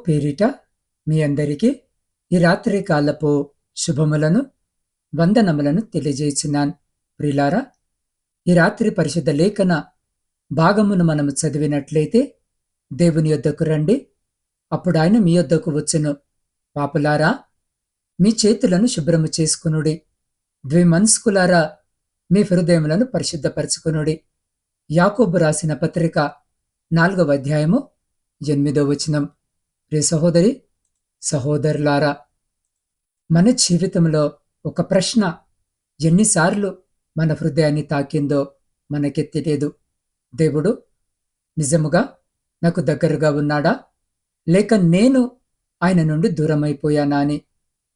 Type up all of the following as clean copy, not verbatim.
పేరిట మీ అందరికీ ఈ రాత్రి కాలపు శుభములను వందనములను తెలియజేస్తున్నాను. ప్రిలారా, ఈ రాత్రి పరిశుద్ధ లేఖన భాగమును మనము చదివినట్లయితే, దేవుని యొద్దకు రండి, అప్పుడు ఆయన మీ యొద్దకు వచ్చును. పాపులారా, మీ చేతులను శుభ్రము చేసుకునుడి, ద్విమనస్కులారా మీ హృదయములను పరిశుద్ధపరచుకునుడి. యాకోబు రాసిన పత్రిక 4వ అధ్యాయము 8వ వచనం. ప్రియ సహోదరి సహోదరులారా, మన జీవితంలో ఒక ప్రశ్న ఎన్నిసార్లు మన హృదయాన్ని తాకిందో మనకే తెలియదు. దేవుడు నిజముగా నాకు దగ్గరగా ఉన్నాడా, లేక నేను ఆయన నుండి దూరమైపోయానా అని.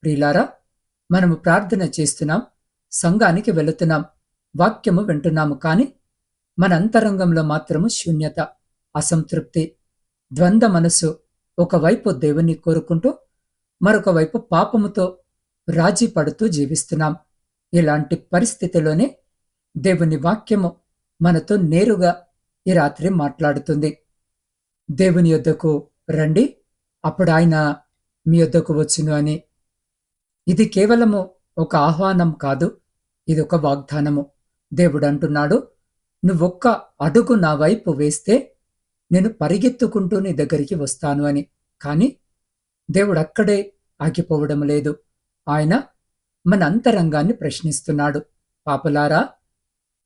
ప్రియులారా, మనము ప్రార్థన చేస్తున్నాం, సంఘానికి వెళుతున్నాం, వాక్యము వింటున్నాము, కానీ మన అంతరంగంలో మాత్రము శూన్యత, అసంతృప్తి, ద్వంద్వ మనసు. ఒకవైపు దేవుని కోరుకుంటూ మరొక వైపు పాపముతో రాజీ పడుతూ జీవిస్తున్నాం. ఇలాంటి పరిస్థితిలోనే దేవుని వాక్యము మనతో నేరుగా ఈ రాత్రి మాట్లాడుతుంది. దేవుని యొద్దకు రండి, అప్పుడు ఆయన మీ యొద్దకు వచ్చును అని. ఇది కేవలము ఒక ఆహ్వానం కాదు, ఇది ఒక వాగ్దానము. దేవుడు అంటున్నాడు, నువ్వొక్క అడుగు నా వైపు వేస్తే నేను పరిగెత్తుకుంటూ నీ దగ్గరికి వస్తాను అని. కానీ దేవుడు అక్కడే ఆగిపోవడం లేదు. ఆయన మన అంతరంగాన్ని ప్రశ్నిస్తున్నాడు. పాపులారా,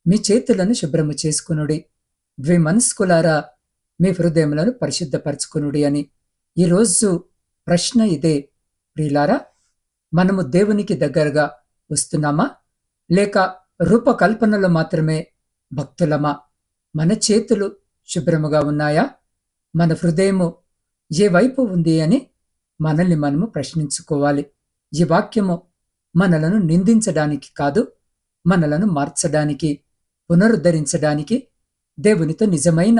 మీ చేతులను శుభ్రము చేసుకునుడి, ద్విమనస్కులారా మీ హృదయములను పరిశుద్ధపరచుకునుడి అని. ఈరోజు ప్రశ్న ఇదే. ప్రియులారా, మనము దేవునికి దగ్గరగా వస్తున్నామా, లేక రూపకల్పనలో మాత్రమే భక్తులమా? మన చేతులు శుభ్రముగా ఉన్నాయా? మన హృదయము ఏ వైపు ఉంది అని మనల్ని మనము ప్రశ్నించుకోవాలి. ఈ వాక్యము మనలను నిందించడానికి కాదు, మనలను మార్చడానికి, పునరుద్ధరించడానికి, దేవునితో నిజమైన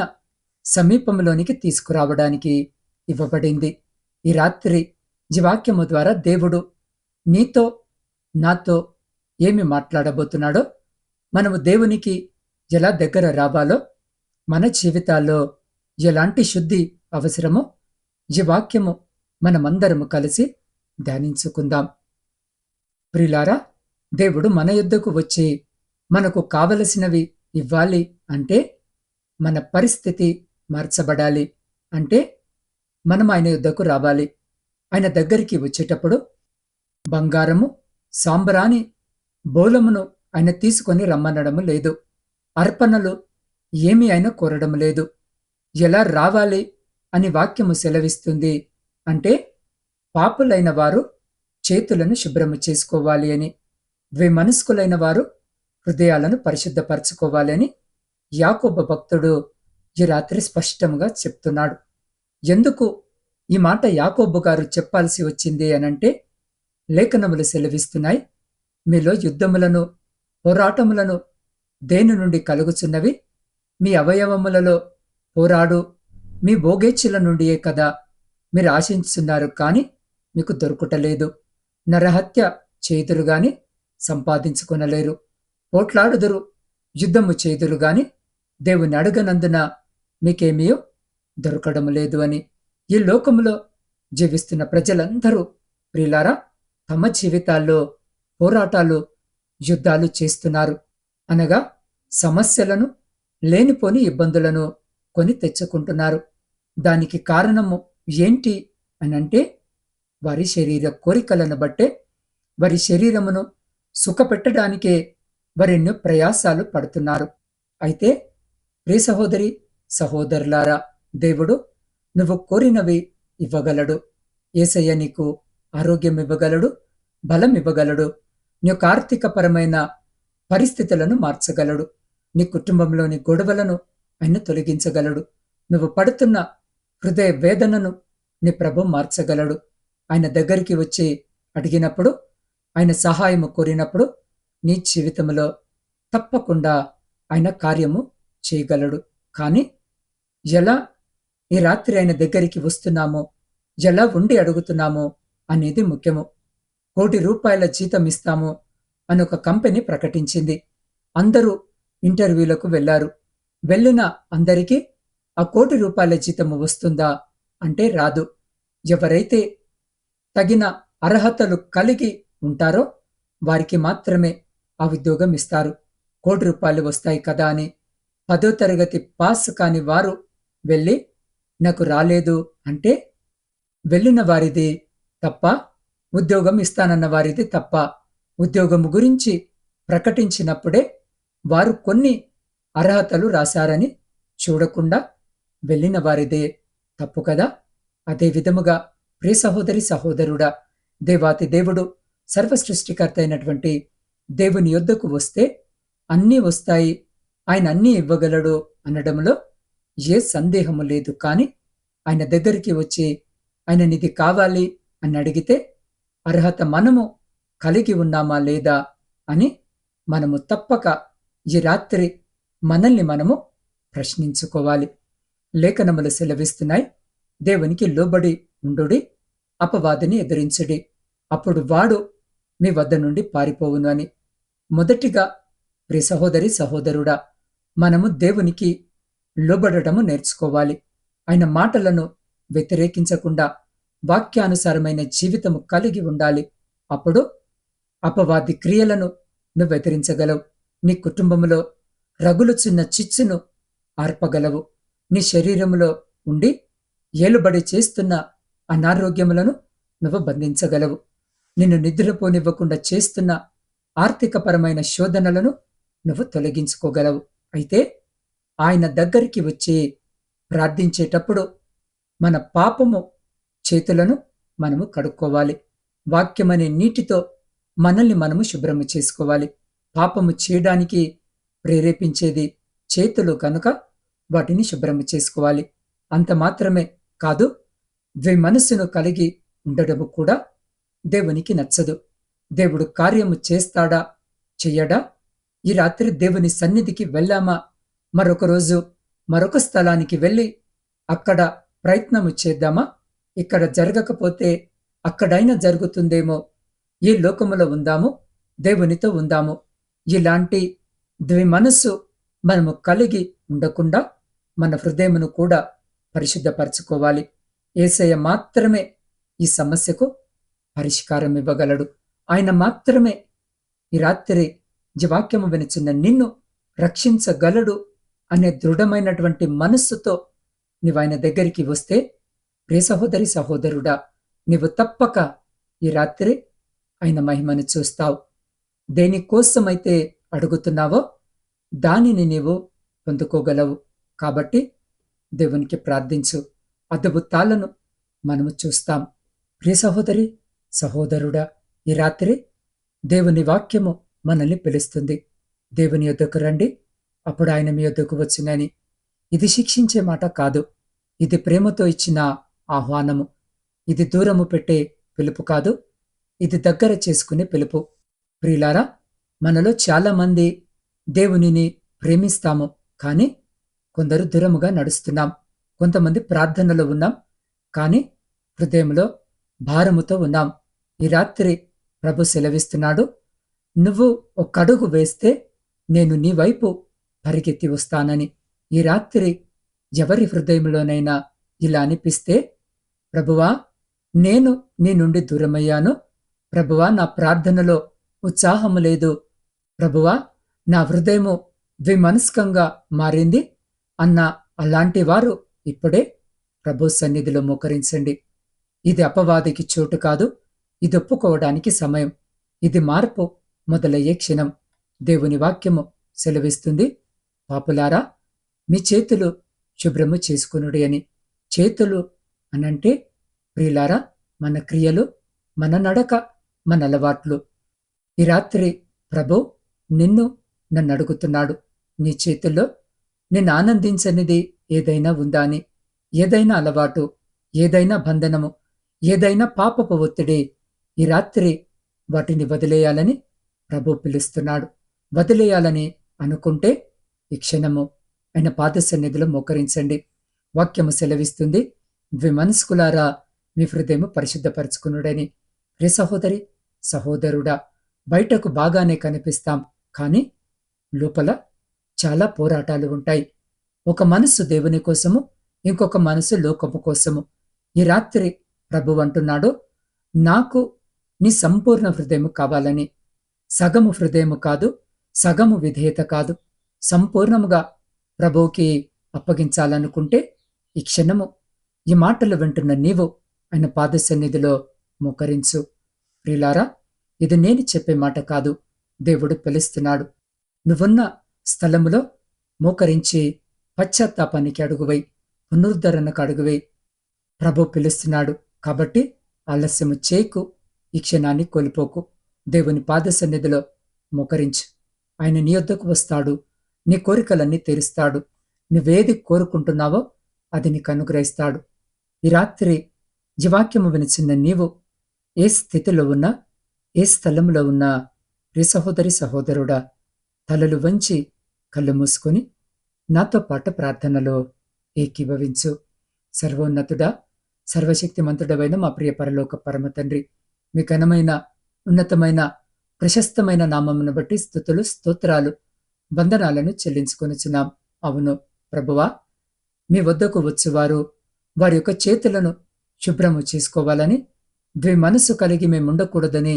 సమీపంలోనికి తీసుకురావడానికి ఇవ్వబడింది. ఈ రాత్రి ఈ వాక్యము ద్వారా దేవుడు నీతో నాతో ఏమి మాట్లాడబోతున్నాడో, మనము దేవునికి ఎలా దగ్గర రావాలో, మన జీవితాల్లో ఎలాంటి శుద్ధి అవసరమో ఈ వాక్యము మనమందరము కలిసి ధ్యానించుకుందాం. ప్రియులారా, దేవుడు మన యొద్దకు వచ్చి మనకు కావలసినవి ఇవ్వాలి అంటే మన పరిస్థితి మార్చబడాలి. అంటే మనం ఆయన యొద్దకు రావాలి. ఆయన దగ్గరికి వచ్చేటప్పుడు బంగారము, సాంబ్రాణి, బోలమును ఆయన తీసుకొని రమ్మనడము లేదు. అర్పణలు ఏమి ఆయన కోరడం లేదు. ఎలా రావాలి అని వాక్యము సెలవిస్తుంది అంటే, పాపులైన వారు చేతులను శుభ్రము చేసుకోవాలి అని, ద్విమనస్కులైన వారు హృదయాలను పరిశుద్ధపరచుకోవాలి అని యాకోబు భక్తుడు ఈ రాత్రి స్పష్టంగా చెప్తున్నాడు. ఎందుకు ఈ మాట యాకోబు గారు చెప్పాల్సి వచ్చింది అనంటే, లేఖనములు సెలవిస్తున్నాయి, మీలో యుద్ధములను పోరాటములను దేని నుండి కలుగుచున్నవి? మీ అవయవములలో పోరాడు మీ భోగేచ్ఛల నుండియే కదా మీరు ఆశించున్నారు, కానీ మీకు దొరుకుటలేదు. నరహత్య చేదురు గాని సంపాదించుకొనలేరు, పోట్లాడుదురు, యుద్ధము చేదురు గాని దేవుని అడగనందున మీకేమీ దొరకడం లేదు అని. ఈ లోకములో జీవిస్తున్న ప్రజలందరూ ప్రియులారా, తమ జీవితాల్లో పోరాటాలు, యుద్ధాలు చేస్తున్నారు. అనగా సమస్యలను, లేనిపోని ఇబ్బందులను కొని తెచ్చుకుంటున్నారు. దానికి కారణము ఏంటి అనంటే, వారి శరీర కోరికలను బట్టే, వారి శరీరమును సుఖపెట్టడానికే వారెన్నో ప్రయాసాలు పడుతున్నారు. అయితే ప్రియ సహోదరి సహోదరులారా, దేవుడు నువ్వు కోరినవి ఇవ్వగలడు. యేసయ్య నీకు ఆరోగ్యం ఇవ్వగలడు, బలం ఇవ్వగలడు, నీ యొక్క ఆర్థికపరమైన పరిస్థితులను మార్చగలడు, నీ కుటుంబంలోని గొడవలను ఆయన తొలగించగలడు, నువ్వు పడుతున్న హృదయ వేదనను నీ ప్రభు మార్చగలడు. ఆయన దగ్గరికి వచ్చి అడిగినప్పుడు, ఆయన సహాయము కోరినప్పుడు నీ జీవితంలో తప్పకుండా ఆయన కార్యము చేయగలడు. కానీ ఎలా ఈ రాత్రి ఆయన దగ్గరికి వస్తున్నామో, ఎలా ఉండి అడుగుతున్నామో అనేది ముఖ్యము. ₹1,00,00,000 జీతం ఇస్తాము అని ఒక కంపెనీ ప్రకటించింది. అందరూ ఇంటర్వ్యూలకు వెళ్లారు. వెళ్ళిన అందరికీ ఆ ₹1,00,00,000 జీతము వస్తుందా అంటే రాదు. ఎవరైతే తగిన అర్హతలు కలిగి ఉంటారో వారికి మాత్రమే ఆ ఉద్యోగం ఇస్తారు. ₹1,00,00,000 వస్తాయి కదా అని 10వ తరగతి పాస్ కాని వారు వెళ్ళి నాకు రాలేదు అంటే వెళ్ళిన వారిది తప్ప, ఉద్యోగం ఇస్తానన్న వారిది తప్ప. ఉద్యోగం గురించి ప్రకటించినప్పుడే వారు కొన్ని అర్హతలు రాశారని చూడకుండా వెళ్ళిన వారిదే తప్పు కదా. అదే విధముగా ప్రియ సహోదరి సహోదరుడా, దేవాతి దేవుడు సర్వసృష్టికర్త అయినటువంటి దేవుని యొద్దకు వస్తే అన్నీ వస్తాయి, ఆయన అన్నీ ఇవ్వగలడు అనడంలో ఏ సందేహము లేదు. కానీ ఆయన దగ్గరికి వచ్చి ఆయననిది కావాలి అని అడిగితే అర్హత మనము కలిగి ఉన్నామా లేదా అని మనము తప్పక ఈ రాత్రి మనల్ని మనము ప్రశ్నించుకోవాలి. లేఖనములు సెలవిస్తున్నాయి, దేవునికి లోబడి ఉండుడి, అపవాదిని ఎదిరించుడి, అప్పుడు వాడు మీ వద్ద నుండి పారిపోవును అని. మొదటిగా ప్రియ సహోదరి సహోదరుడా, మనము దేవునికి లోబడటము నేర్చుకోవాలి. ఆయన మాటలను వ్యతిరేకించకుండా వాక్యానుసారమైన జీవితము కలిగి ఉండాలి. అప్పుడు అపవాది క్రియలను నువ్వు ఎదిరించగలవు. నీ కుటుంబములో రగులుచున్న చిచ్చును ఆర్పగలవు. నీ శరీరములో ఉండి ఏలుబడి చేస్తున్న అనారోగ్యములను నువ్వు బంధించగలవు. నిన్ను నిద్రపోనివ్వకుండా చేస్తున్న ఆర్థికపరమైన శోధనలను నువ్వు తొలగించుకోగలవు. అయితే ఆయన దగ్గరికి వచ్చి ప్రార్థించేటప్పుడు మన పాపము చేతులను మనము కడుక్కోవాలి. వాక్యమనే నీటితో మనల్ని మనము శుభ్రము చేసుకోవాలి. పాపము చేయడానికి ప్రేరేపించేది చేతులు కనుక వాటిని శుభ్రము చేసుకోవాలి. అంత మాత్రమే కాదు, మనస్సును కలిగి ఉండడము కూడా దేవునికి నచ్చదు. దేవుడు కార్యము చేస్తాడా చెయ్యడా? ఈ రాత్రి దేవుని సన్నిధికి వెళ్ళామా? మరొక రోజు మరొక స్థలానికి వెళ్ళి అక్కడ ప్రయత్నము చేద్దామా? ఇక్కడ జరగకపోతే అక్కడైనా జరుగుతుందేమో, ఈ లోకములో ఉందాము, దేవునితో ఉందాము. ఇలాంటి మనస్సు మనము కలిగి ఉండకుండా మన హృదయమును కూడా పరిశుద్ధపరచుకోవాలి. యేసయ్య మాత్రమే ఈ సమస్యకు పరిష్కారం ఇవ్వగలడు. ఆయన మాత్రమే ఈ రాత్రి వాక్యము వినుచున్న నిన్ను రక్షించగలడు అనే దృఢమైనటువంటి మనస్సుతో నీవు ఆయన దగ్గరికి వస్తే, ప్రియ సహోదరి సహోదరుడా, నీవు తప్పక ఈ రాత్రి ఆయన మహిమను చూస్తావు. దేనికోసమైతే అడుగుతున్నావో దానిని నీవు పొందుకోగలవు. కాబట్టి దేవునికి ప్రార్థించు, అద్భుతాలను మనము చూస్తాం. ప్రియ సహోదరి సహోదరుడా, ఈ రాత్రి దేవుని వాక్యము మనల్ని పిలుస్తుంది. దేవుని యొద్దకు రండి, అప్పుడు ఆయన మీ యొద్దకు వచ్చునని. ఇది శిక్షించే మాట కాదు, ఇది ప్రేమతో ఇచ్చిన ఆహ్వానము. ఇది దూరము పెట్టే పిలుపు కాదు, ఇది దగ్గర చేసుకునే పిలుపు. ప్రియులారా, మనలో చాలా మంది దేవునిని ప్రేమిస్తాము, కానీ కొందరు దూరముగా నడుస్తున్నాం. కొంతమంది ప్రార్థనలో ఉన్నాం, కానీ హృదయంలో భారముతో ఉన్నాం. ఈ రాత్రి ప్రభు సెలవిస్తున్నాడు, నువ్వు ఒక అడుగు వేస్తే నేను నీ వైపు పరిగెత్తి వస్తానని. ఈ రాత్రి ఎవరి హృదయంలోనైనా ఇలా అనిపిస్తే, ప్రభువా నేను నీ నుండి దూరమయ్యాను, ప్రభువా నా ప్రార్థనలో ఉత్సాహము లేదు, ప్రభువా నా హృదయము ద్విమనస్కంగా మారింది అన్న అలాంటి వారు ఇప్పుడే ప్రభు సన్నిధిలో మోకరించండి. ఇది అపవాదికి చోటు కాదు, ఇది ఒప్పుకోవడానికి సమయం. ఇది మార్పు మొదలయ్యే క్షణం. దేవుని వాక్యము సెలవిస్తుంది, పాపులారా మీ చేతులు శుభ్రము చేసుకునుడి అని. చేతులు అనంటే ప్రియులారా, మన క్రియలు, మన నడక, మన అలవాట్లు. ఈ రాత్రి ప్రభు నిన్ను నన్ను అడుగుతున్నాడు, నీ చేతుల్లో నేను ఆనందించనిది ఏదైనా ఉందా అని. ఏదైనా అలవాటు, ఏదైనా బంధనము, ఏదైనా పాపపు ఒత్తిడి, ఈ రాత్రి వాటిని వదిలేయాలని ప్రభు పిలుస్తున్నాడు. వదిలేయాలని అనుకుంటే ఈ క్షణము ఆయన పాద సన్నిధిలో మోకరించండి. వాక్యము సెలవిస్తుంది, ద్విమనస్కులారా మీ హృదయము పరిశుద్ధపరచుకునుడని. ప్రియ సహోదరి సహోదరుడా, బయటకు బాగానే కనిపిస్తాం, కానీ లోపల చాలా పోరాటాలు ఉంటాయి. ఒక మనస్సు దేవుని కోసము, ఇంకొక మనస్సు లోకము కోసము. ఈ రాత్రి ప్రభు అంటున్నాడు, నాకు నీ సంపూర్ణ హృదయము కావాలని. సగము హృదయము కాదు, సగము విధేయత కాదు, సంపూర్ణముగా ప్రభువుకి అప్పగించాలనుకుంటే ఈ క్షణము ఈ మాటలు వింటున్న నీవు ఆయన పాద సన్నిధిలో మోకరించు. ప్రియులారా, ఇది నేను చెప్పే మాట కాదు, దేవుడు పిలుస్తున్నాడు. నువ్వున్న స్థలములో మోకరించి పశ్చాత్తాపానికి అడుగువై, పునరుద్ధరణకు అడుగువై. ప్రభు పిలుస్తున్నాడు కాబట్టి ఆలస్యము చేయకు, ఈ క్షణాన్ని కోల్పోకు. దేవుని పాద సన్నిధిలో మోకరించు. ఆయన నీ యొద్దకు వస్తాడు, నీ కోరికలన్నీ తీరుస్తాడు. నువ్వేది కోరుకుంటున్నావో అది నీకు అనుగ్రహిస్తాడు. ఈ రాత్రి ఈ వాక్యము వినిచిన నీవు ఏ స్థితిలో ఉన్నా, ఏ స్థలంలో ఉన్నా, ప్రియ సహోదరి సహోదరుడా, తలలు వంచి కళ్ళు మూసుకొని నాతో పాటు ప్రార్థనలో ఏకీభవించు. సర్వోన్నతుడా, సర్వశక్తిమంతుడవైన మా ప్రియ పరలోక పరమ తండ్రి, మీ ఘనమైన, ఉన్నతమైన, ప్రశస్తమైన నామమును బట్టి స్తుతులు, స్తోత్రాలు, వందనాలను చెల్లించుకొనుచున్నాం. అవును ప్రభువా, మీ వద్దకు వచ్చువారు వారి యొక్క చేతులను శుభ్రము చేసుకోవాలని, మనసు కలిగి మేముండకూడదని,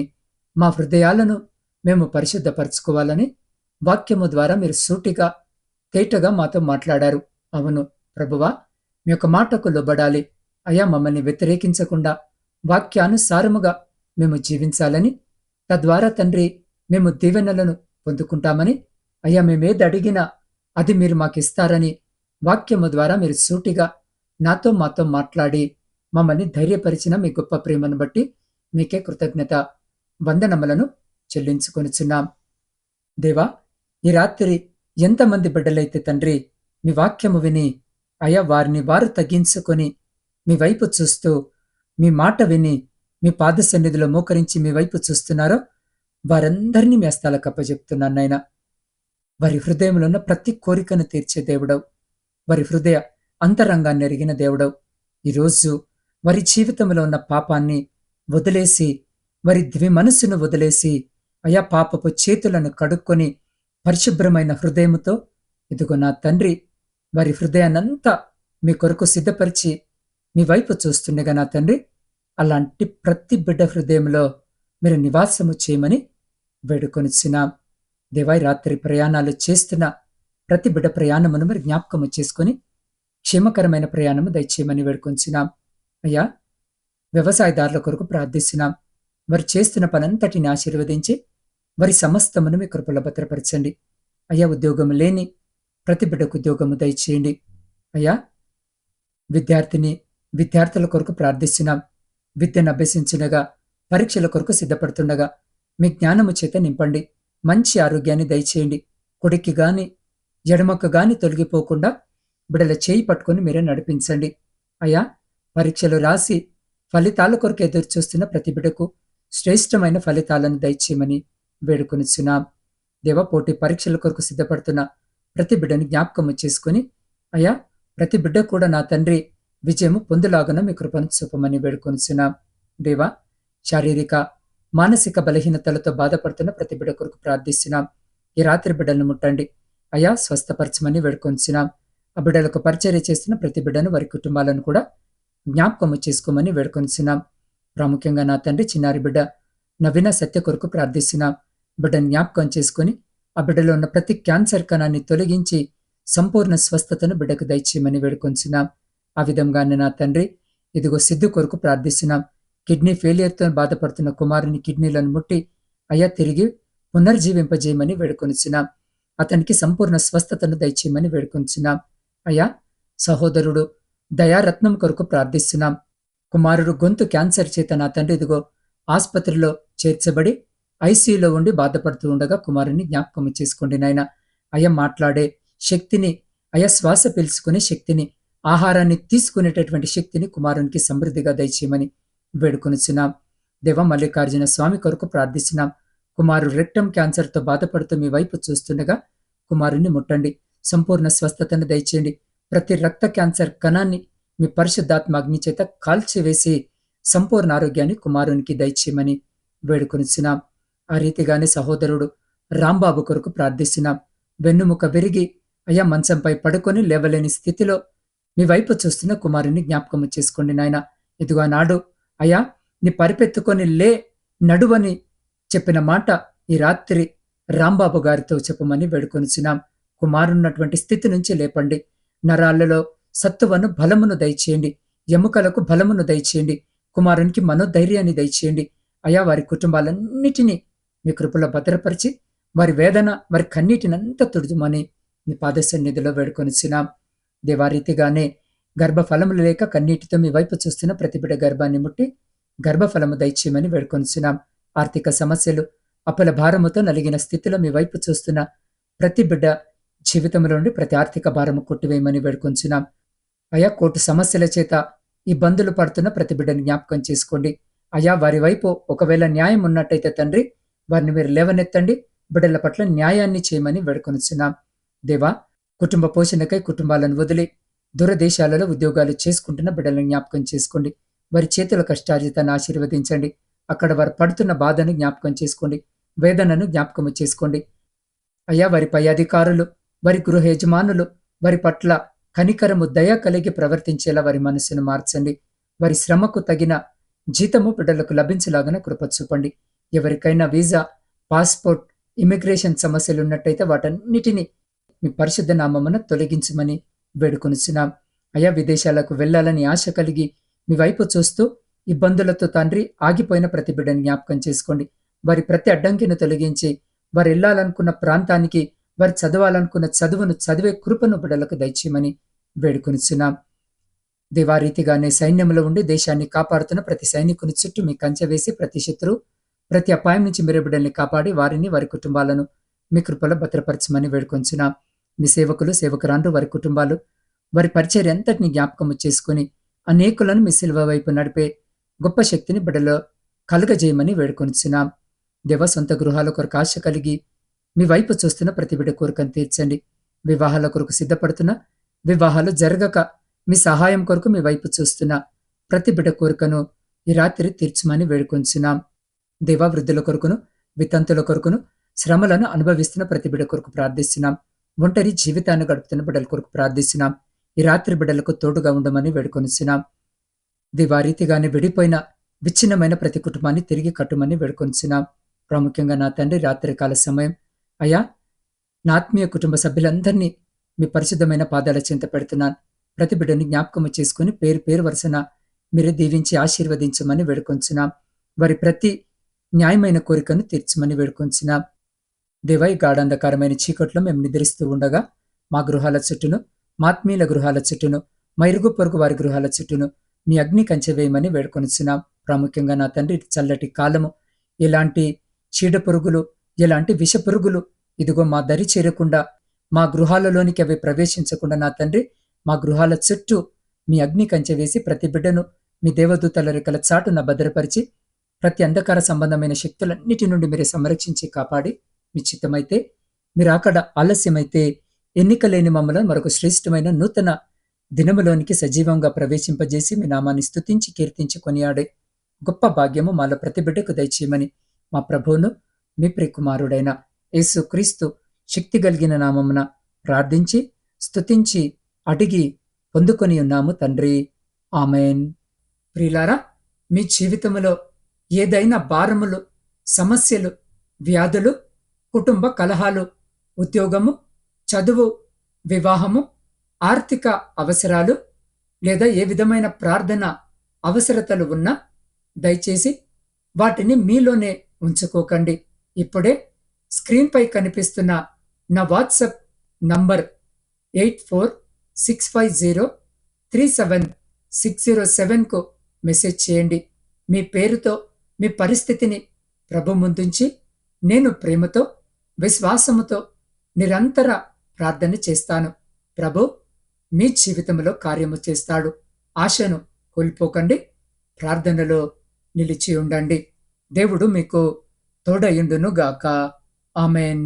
మా హృదయాలను మేము పరిశుద్ధపరచుకోవాలని వాక్యము ద్వారా మీరు సూటిగా, తేటగా మాతో మాట్లాడారు. అవును ప్రభువా, మీ యొక్క మాటకు లోబడాలి. అయా, మమ్మల్ని వ్యతిరేకించకుండా వాక్యానుసారముగా మేము జీవించాలని, తద్వారా తండ్రి మేము దీవెనలను పొందుకుంటామని, అయ్యా మేమేది అడిగినా అది మీరు మాకిస్తారని వాక్యము ద్వారా మీరు సూటిగా నాతో మాతో మాట్లాడి మమ్మల్ని ధైర్యపరిచిన మీ గొప్ప ప్రేమను బట్టి మీకే కృతజ్ఞత వందనములను చెల్లించుకొనుచున్నాం. దేవా, ఈ రాత్రి ఎంతమంది బిడ్డలైతే తండ్రి మీ వాక్యము విని అయా వారిని వారు తగ్గించుకొని మీ వైపు చూస్తూ, మీ మాట విని మీ పాద సన్నిధిలో మోకరించి మీ వైపు చూస్తున్నారో వారందరినీ మీ హస్తాలకు అప్పజెప్తున్నాను నాయనా. వారి హృదయంలో ఉన్న ప్రతి కోరికను తీర్చే దేవుడవు, వారి హృదయ అంతరంగాన్ని ఎరిగిన దేవుడవు. ఈరోజు వారి జీవితంలో ఉన్న పాపాన్ని వదిలేసి, వారి మనసును వదిలేసి, అయా పాపపు చేతులను కడుక్కొని పరిశుభ్రమైన హృదయముతో ఇదిగో నా తండ్రి వారి హృదయాన్నంతా మీ కొరకు సిద్ధపరిచి మీ వైపు చూస్తుండగా నా తండ్రి, అలాంటి ప్రతి బిడ్డ హృదయంలో మీరు నివాసము చేయమని వేడుకొనిచున్నాం. దేవాయి, రాత్రి ప్రయాణాలు చేస్తున్న ప్రతి బిడ్డ ప్రయాణమును మీరు జ్ఞాపకము చేసుకొని క్షేమకరమైన ప్రయాణము దయచేయమని వేడుకొంచున్నాం. అయ్యా, వ్యవసాయదారుల కొరకు ప్రార్థిస్తున్నాం. వారు చేస్తున్న పనంతటిని ఆశీర్వదించి వారి సమస్తమును మీ కృపలో భద్రపరచండి. అయ్యా, ఉద్యోగము లేని ప్రతి బిడ్డకు ఉద్యోగము దయచేయండి. అయ్యా, విద్యార్థుల కొరకు ప్రార్థిస్తున్నాం. విద్యను అభ్యసించుండగా, పరీక్షల కొరకు సిద్ధపడుతుండగా మీ జ్ఞానము చేత నింపండి. మంచి ఆరోగ్యాన్ని దయచేయండి. కుడికి గాని ఎడమకు గాని తొలగిపోకుండా బిడ్డల చేయి పట్టుకొని మీరే నడిపించండి. అయ్యా, పరీక్షలు రాసి ఫలితాల కొరకు ఎదురు చూస్తున్న ప్రతి బిడ్డకు శ్రేష్టమైన ఫలితాలను దయచేయమని వేడుకొనిచున్నాం. దేవ, పోటీ పరీక్షల కొరకు సిద్ధపడుతున్న ప్రతి బిడ్డని జ్ఞాపకము చేసుకుని అయ్యా, ప్రతి బిడ్డ కూడా నా తండ్రి విజయము పొందులాగున మీ కృపను చూపమని వేడుకొనిచున్నాం. దేవా, శారీరక మానసిక బలహీనతలతో బాధపడుతున్న ప్రతి బిడ్డ కొరకు ప్రార్థిస్తున్నాం. ఈ రాత్రి బిడ్డలను ముట్టండి. అయా, స్వస్థపరచమని వేడుకొనిచున్నాం. ఆ బిడ్డలకు పరిచర్య చేస్తున్న ప్రతి బిడ్డను, వారి కుటుంబాలను కూడా జ్ఞాపకము చేసుకోమని వేడుకొనిచున్నాం. ప్రాముఖ్యంగా నా తండ్రి చిన్నారి బిడ్డ నవీన సత్య కొరకు ప్రార్థిస్తున్నాం. బిడ్డను జ్ఞాపకం చేసుకుని ఆ బిడ్డలో ఉన్న ప్రతి క్యాన్సర్ కణాన్ని తొలగించి సంపూర్ణ స్వస్థతను బిడ్డకు దయచేయమని వేడుకొంచున్నాం. ఆ విధంగానే నా తండ్రి ఇదిగో సిద్ధు కొరకు ప్రార్థిస్తున్నాం. కిడ్నీ ఫెయిలియర్తో బాధపడుతున్న కుమారుని కిడ్నీలను ముట్టి అయ్యా తిరిగి పునర్జీవింపజేయమని వేడుకొనిచున్నాం. అతనికి సంపూర్ణ స్వస్థతను దయచేయమని వేడుకొంచున్నాం. అయ్యా, సహోదరుడు దయారత్నం కొరకు ప్రార్థిస్తున్నాం. కుమారుడు గొంతు క్యాన్సర్ చేత నా తండ్రి ఇదిగో ఆసుపత్రిలో చేర్చబడి ఐసీయూలో ఉండి బాధపడుతూ ఉండగా కుమారుని జ్ఞాపకం చేసుకోండి నాయన. అయ్యా, మాట్లాడే శక్తిని, అయ్యా శ్వాస పీల్చుకునే శక్తిని, ఆహారాన్ని తీసుకునేటటువంటి శక్తిని కుమారునికి సమృద్ధిగా దయచేయమని వేడుకొనిచున్నాం. దేవ, మల్లికార్జున స్వామి కొరకు ప్రార్థిస్తున్నాం. కుమారుడు రెక్టమ్ క్యాన్సర్తో బాధపడుతూ మీ వైపు చూస్తుండగా కుమారుని ముట్టండి, సంపూర్ణ స్వస్థతను దయచేయండి. ప్రతి రక్త క్యాన్సర్ కణాన్ని మీ పరిశుద్ధాత్మ అగ్ని చేత కాల్చివేసి సంపూర్ణ ఆరోగ్యాన్ని కుమారునికి దయచేయమని వేడుకొనిచున్నాం. ఆ రీతిగానే సహోదరుడు రాంబాబు కొరకు ప్రార్థిస్తున్నాం. వెన్నుముక విరిగి అయ్యా మంచంపై పడుకొని లేవలేని స్థితిలో మీ వైపు చూస్తున్న కుమారుని జ్ఞాపకము చేసుకోండి నాయన. ఇదిగో నాడు అయ్యా, నీ పరిపెత్తుకొని లే, నడువని చెప్పిన మాట ఈ రాత్రి రాంబాబు గారితో చెప్పమని వేడుకొనిచున్నాం. కుమారున్నటువంటి స్థితి నుంచి లేపండి. నరాలలో సత్తువను, బలమును దయచేయండి. ఎముకలకు బలమును దయచేయండి. కుమారునికి మనోధైర్యాన్ని దయచేయండి. అయా, వారి కుటుంబాలన్నిటినీ మీ కృపలో భద్రపరిచి వారి వేదన, వారి కన్నీటినంతా తుడుచుమని మీ పాద సన్నిధిలో వేడుకొనిచున్నాం. దేవారీతిగానే గర్భఫలములు లేక కన్నీటితో మీ వైపు చూస్తున్న ప్రతి బిడ్డ గర్భాన్ని ముట్టి గర్భఫలము దయచేయమని వేడుకొనిచున్నాం. ఆర్థిక సమస్యలు, అప్పుల భారముతో నలిగిన స్థితిలో మీ వైపు చూస్తున్న ప్రతి బిడ్డ జీవితంలో నుండి ప్రతి ఆర్థిక భారము కొట్టివేయమని వేడుకొంచున్నాం. అయా, కోర్టు సమస్యల చేత ఇబ్బందులు పడుతున్న ప్రతి బిడ్డని జ్ఞాపకం చేసుకోండి. అయా, వారి వైపు ఒకవేళ న్యాయం ఉన్నట్టయితే తండ్రి, వారిని మీరు లేవనెత్తండి. బిడ్డల పట్ల న్యాయాన్ని చేయమని వేడుకొనిచున్నాం. దేవా, కుటుంబ పోషణకై కుటుంబాలను వదిలి దూరదేశాలలో ఉద్యోగాలు చేసుకుంటున్న బిడ్డలను జ్ఞాపకం చేసుకోండి. వారి చేతుల కష్టార్జితాన్ని ఆశీర్వదించండి. అక్కడ వారు పడుతున్న బాధను జ్ఞాపకం చేసుకోండి. వేదనను జ్ఞాపకము చేసుకోండి. అయ్యా, వారి పై అధికారులు, వారి గృహ యజమానులు వారి పట్ల కనికరము, దయ కలిగి ప్రవర్తించేలా వారి మనస్సును మార్చండి. వారి శ్రమకు తగిన జీతము బిడ్డలకు లభించలాగానే కృప చూపండి. ఎవరికైనా వీసా, పాస్పోర్ట్, ఇమిగ్రేషన్ సమస్యలు ఉన్నట్టయితే వాటన్నిటినీ మీ పరిశుద్ధ నామమున తొలగించమని వేడుకొనిచున్నాం. అయా, విదేశాలకు వెళ్లాలని ఆశ కలిగి మీ వైపు చూస్తూ ఇబ్బందులతో తండ్రి ఆగిపోయిన ప్రతి బిడ్డని జ్ఞాపకం చేసుకోండి. వారి ప్రతి అడ్డంకిని తొలగించి వారు వెళ్ళాలనుకున్న ప్రాంతానికి, వారు చదవాలనుకున్న చదువును చదివే కృపను బిడ్డలకు దయచేయమని వేడుకొనిచున్నాం. దేవారీతిగానే సైన్యంలో ఉండి దేశాన్ని కాపాడుతున్న ప్రతి సైనికుని చుట్టూ మీ కంచె వేసి ప్రతి శత్రువు, ప్రతి అపాయం నుంచి మీరే బిడ్డల్ని కాపాడి వారిని, వారి కుటుంబాలను మీ కృపలో భద్రపరచమని వేడుకొంచున్నాం. మీ సేవకులు, సేవకురాండ్రు, వారి కుటుంబాలు, వారి పరిచర్య అంతటిని జ్ఞాపకము చేసుకుని అనేకులను మీ సిలువ వైపు నడిపే గొప్ప శక్తిని బిడ్డలో కలుగజేయమని వేడుకొనిచున్నాం. దేవ, సొంత గృహాల కొరకు ఆశ కలిగి మీ వైపు చూస్తున్న ప్రతి బిడ్డ కోరికను తీర్చండి. వివాహాల కొరకు సిద్ధపడుతున్న, వివాహాలు జరగక మీ సహాయం కొరకు మీ వైపు చూస్తున్న ప్రతి బిడ్డ కోరికను ఈ రాత్రి తీర్చమని వేడుకొంచున్నాం. దేవ, వృద్ధుల కొరకును, వితంతుల కొరకును, శ్రమలను అనుభవిస్తున్న ప్రతి బిడ్డ కొరకు ప్రార్థిస్తున్నాం. ఒంటరి జీవితాన్ని గడుపుతున్న బిడ్డల కొరకు ప్రార్థిస్తున్నాం. ఈ రాత్రి బిడ్డలకు తోడుగా ఉండమని వేడుకొనిచున్నాం. దివారీతిగానే విడిపోయిన, విచ్ఛిన్నమైన ప్రతి కుటుంబాన్ని తిరిగి కట్టుమని వేడుకొనిచున్నాం. ప్రాముఖ్యంగా నా తండ్రి, రాత్రికాల సమయం అయ్యా, నా ఆత్మీయ కుటుంబ సభ్యులందరినీ మీ పరిశుద్ధమైన పాదాల చెంత పెడుతున్నాను. ప్రతి బిడ్డని జ్ఞాపకము చేసుకుని పేరు పేరు వరుసన మీరు దీవించి ఆశీర్వదించమని వేడుకొంచున్నాం. వారి ప్రతి న్యాయమైన కోరికను తీర్చమని వేడుకొంచున్నాం. దేవా, ఈ గాఢాంధకారమైన చీకట్లో మేము నిద్రిస్తూ ఉండగా మా గృహాల చుట్టూను, మా ఆత్మీయుల గృహాల చుట్టూను, మా ఇరుగు పొరుగు వారి గృహాల చుట్టూను మీ అగ్ని కంచె వేయమని వేడుకొనిచున్నాం. ప్రాముఖ్యంగా నా తండ్రి, చల్లటి కాలము, ఎలాంటి చీడ పురుగులు, ఎలాంటి విష పురుగులు ఇదిగో మా దరి చేరకుండా, మా గృహాలలోనికి అవి ప్రవేశించకుండా నా తండ్రి, మా గృహాల చుట్టూ మీ అగ్ని కంచె వేసి ప్రతి బిడ్డను మీ దేవదూతల రెక్కల చాటున భద్రపరిచి ప్రతి అంధకార సంబంధమైన శక్తులన్నిటి నుండి మీరే సంరక్షించి కాపాడి, మీ చిత్తమైతే, మీరు అక్కడ ఆలస్యమైతే ఎన్నికలేని మమ్మల్ని మరొక శ్రేష్టమైన నూతన దినములోనికి సజీవంగా ప్రవేశింపజేసి మీ నామాన్ని స్తుతించి కీర్తించి కొనియాడే గొప్ప భాగ్యము మాలో ప్రతి బిడ్డకు దయచేయమని మా ప్రభువును, మీ ప్రియకుమారుడైన యేసు క్రీస్తు శక్తి కలిగిన నామమున ప్రార్థించి స్తుతించి అడిగి పొందుకొని ఉన్నాము తండ్రి. ఆమెన్. ప్రియులారా, మీ జీవితంలో ఏదైనా భారములు, సమస్యలు, వ్యాధులు, కుటుంబ కలహాలు, ఉద్యోగము, చదువు, వివాహము, ఆర్థిక అవసరాలు లేదా ఏ విధమైన ప్రార్థన అవసరతలు ఉన్నా దయచేసి వాటిని మీలోనే ఉంచుకోకండి. ఇప్పుడే స్క్రీన్పై కనిపిస్తున్న నా వాట్సాప్ నంబర్ 8465037607కు మెసేజ్ చేయండి. మీ పేరుతో మీ పరిస్థితిని ప్రభు ముందుంచి నేను ప్రేమతో, విశ్వాసముతో నిరంతర ప్రార్థన చేస్తాను. ప్రభు మీ జీవితంలో కార్యము చేస్తాడు. ఆశను కోల్పోకండి. ప్రార్థనలో నిలిచి ఉండండి. దేవుడు మీకు తోడయుండును గాక. ఆమెన్.